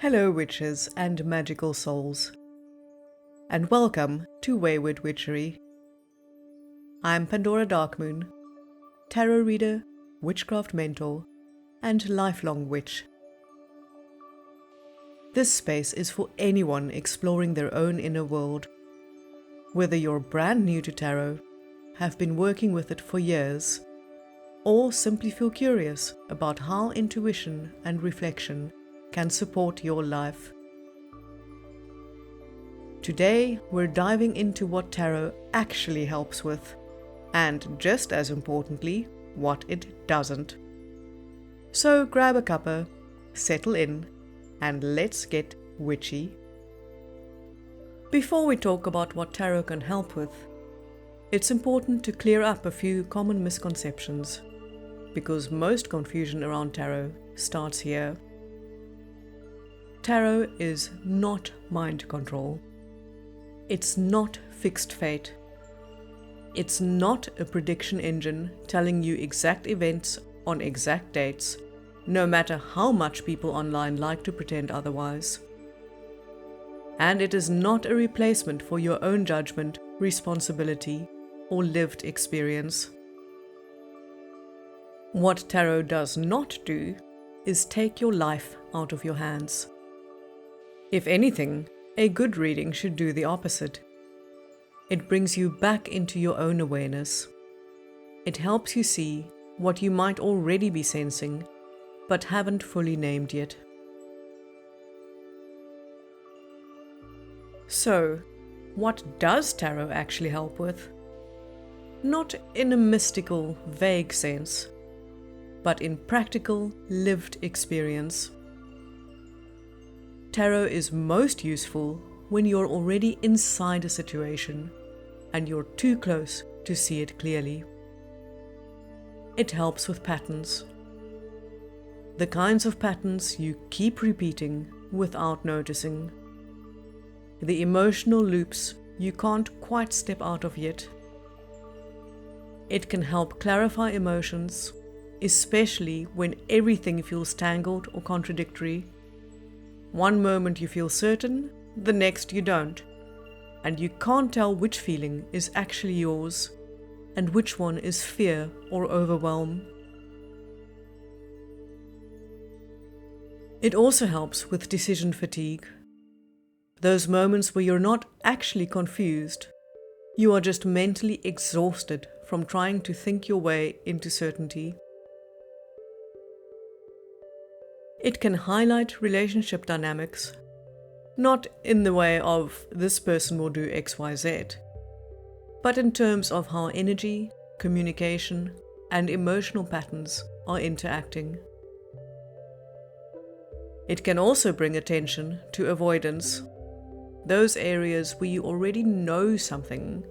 Hello witches and magical souls, and welcome to Wayward Witchery. I'm Pandora Darkmoon, tarot reader, witchcraft mentor, and lifelong witch. This space is for anyone exploring their own inner world. Whether you're brand new to tarot, have been working with it for years, or simply feel curious about how intuition and reflection can support your life. Today, we're diving into what tarot actually helps with, and just as importantly, what it doesn't. So grab a cuppa, settle in, and let's get witchy. Before we talk about what tarot can help with, it's important to clear up a few common misconceptions, because most confusion around tarot starts here. Tarot is not mind control. It's not fixed fate. It's not a prediction engine telling you exact events on exact dates, no matter how much people online like to pretend otherwise. And it is not a replacement for your own judgment, responsibility, or lived experience. What tarot does not do is take your life out of your hands. If anything, a good reading should do the opposite. It brings you back into your own awareness. It helps you see what you might already be sensing, but haven't fully named yet. So, what does tarot actually help with? Not in a mystical, vague sense, but in practical, lived experience. Tarot is most useful when you're already inside a situation and you're too close to see it clearly. It helps with patterns. The kinds of patterns you keep repeating without noticing. The emotional loops you can't quite step out of yet. It can help clarify emotions, especially when everything feels tangled or contradictory. One moment you feel certain, the next you don't, and you can't tell which feeling is actually yours and which one is fear or overwhelm. It also helps with decision fatigue. Those moments where you're not actually confused, you are just mentally exhausted from trying to think your way into certainty. It can highlight relationship dynamics, not in the way of this person will do XYZ, but in terms of how energy, communication, and emotional patterns are interacting. It can also bring attention to avoidance, those areas where you already know something,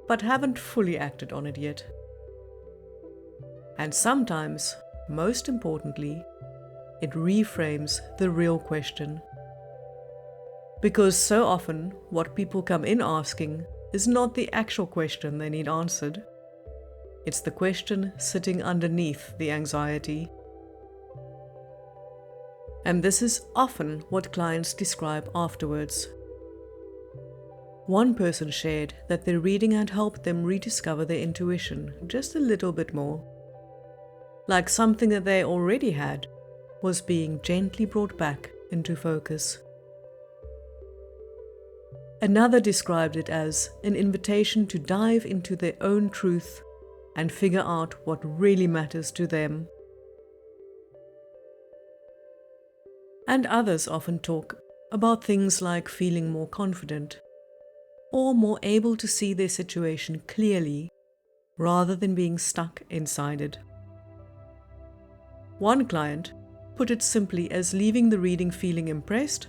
but haven't fully acted on it yet. And sometimes, most importantly, it reframes the real question. Because so often, what people come in asking is not the actual question they need answered. It's the question sitting underneath the anxiety. And this is often what clients describe afterwards. One person shared that their reading had helped them rediscover their intuition just a little bit more. Like something that they already had was being gently brought back into focus. Another described it as an invitation to dive into their own truth and figure out what really matters to them. And others often talk about things like feeling more confident or more able to see their situation clearly rather than being stuck inside it. One client put it simply as leaving the reading feeling impressed,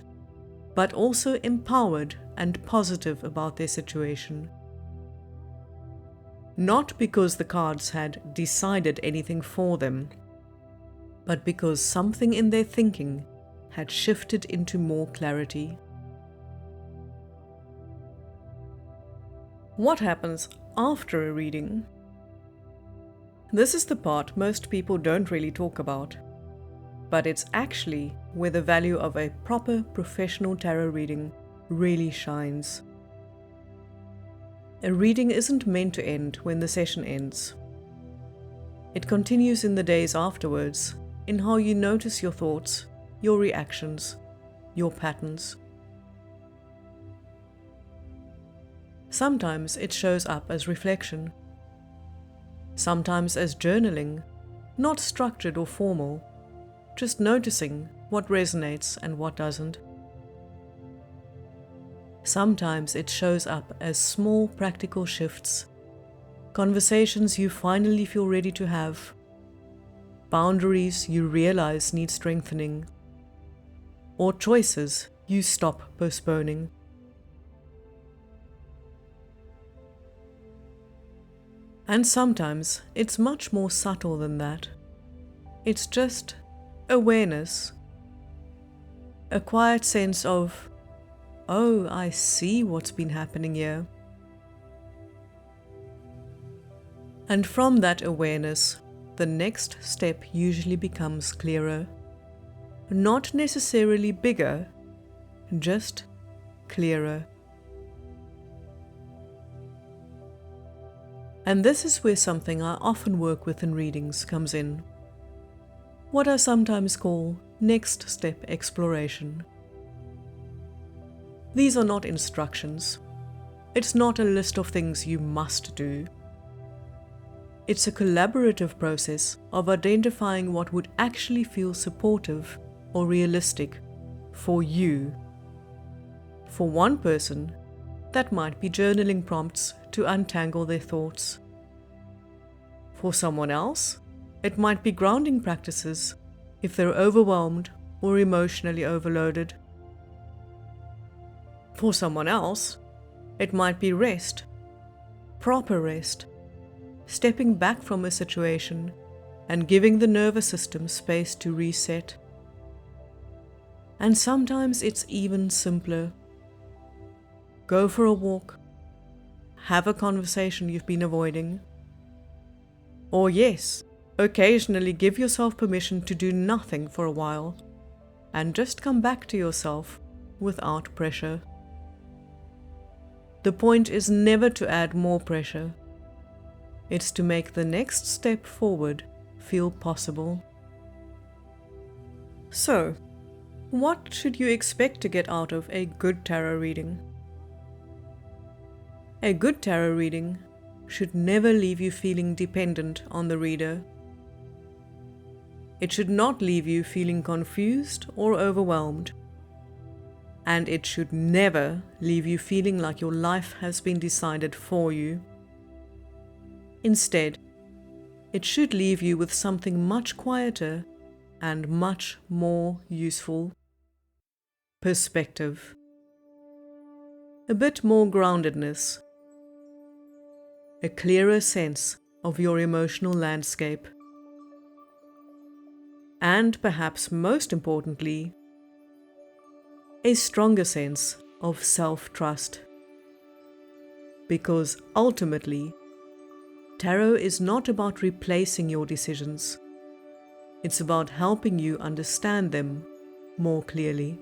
but also empowered and positive about their situation. Not because the cards had decided anything for them, but because something in their thinking had shifted into more clarity. What happens after a reading? This is the part most people don't really talk about. But it's actually where the value of a proper professional tarot reading really shines. A reading isn't meant to end when the session ends. It continues in the days afterwards, in how you notice your thoughts, your reactions, your patterns. Sometimes it shows up as reflection, sometimes as journaling, not structured or formal, just noticing what resonates and what doesn't. Sometimes it shows up as small practical shifts, conversations you finally feel ready to have, boundaries you realize need strengthening, or choices you stop postponing. And sometimes it's much more subtle than that. It's just awareness, a quiet sense of, oh, I see what's been happening here. And from that awareness, the next step usually becomes clearer. Not necessarily bigger, just clearer. And this is where something I often work with in readings comes in. What I sometimes call next step exploration. These are not instructions. It's not a list of things you must do. It's a collaborative process of identifying what would actually feel supportive or realistic for you. For one person, that might be journaling prompts to untangle their thoughts. For someone else, it might be grounding practices if they're overwhelmed or emotionally overloaded. For someone else, it might be rest, proper rest, stepping back from a situation and giving the nervous system space to reset. And sometimes it's even simpler. Go for a walk, have a conversation you've been avoiding, or yes, occasionally give yourself permission to do nothing for a while and just come back to yourself without pressure. The point is never to add more pressure. It's to make the next step forward feel possible. So, what should you expect to get out of a good tarot reading? A good tarot reading should never leave you feeling dependent on the reader. It should not leave you feeling confused or overwhelmed. And it should never leave you feeling like your life has been decided for you. Instead, it should leave you with something much quieter and much more useful. Perspective. A bit more groundedness. A clearer sense of your emotional landscape. And perhaps most importantly, a stronger sense of self-trust. Because ultimately, tarot is not about replacing your decisions. It's about helping you understand them more clearly.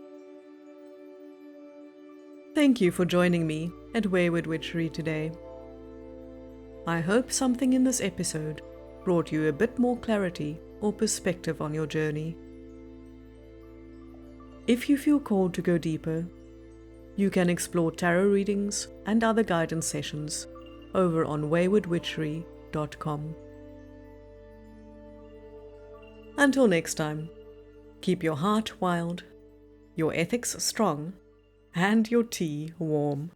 Thank you for joining me at Wayward Witchery today. I hope something in this episode brought you a bit more clarity or perspective on your journey. If you feel called to go deeper, you can explore tarot readings and other guidance sessions over on waywardwitchery.com. Until next time, keep your heart wild, your ethics strong, and your tea warm.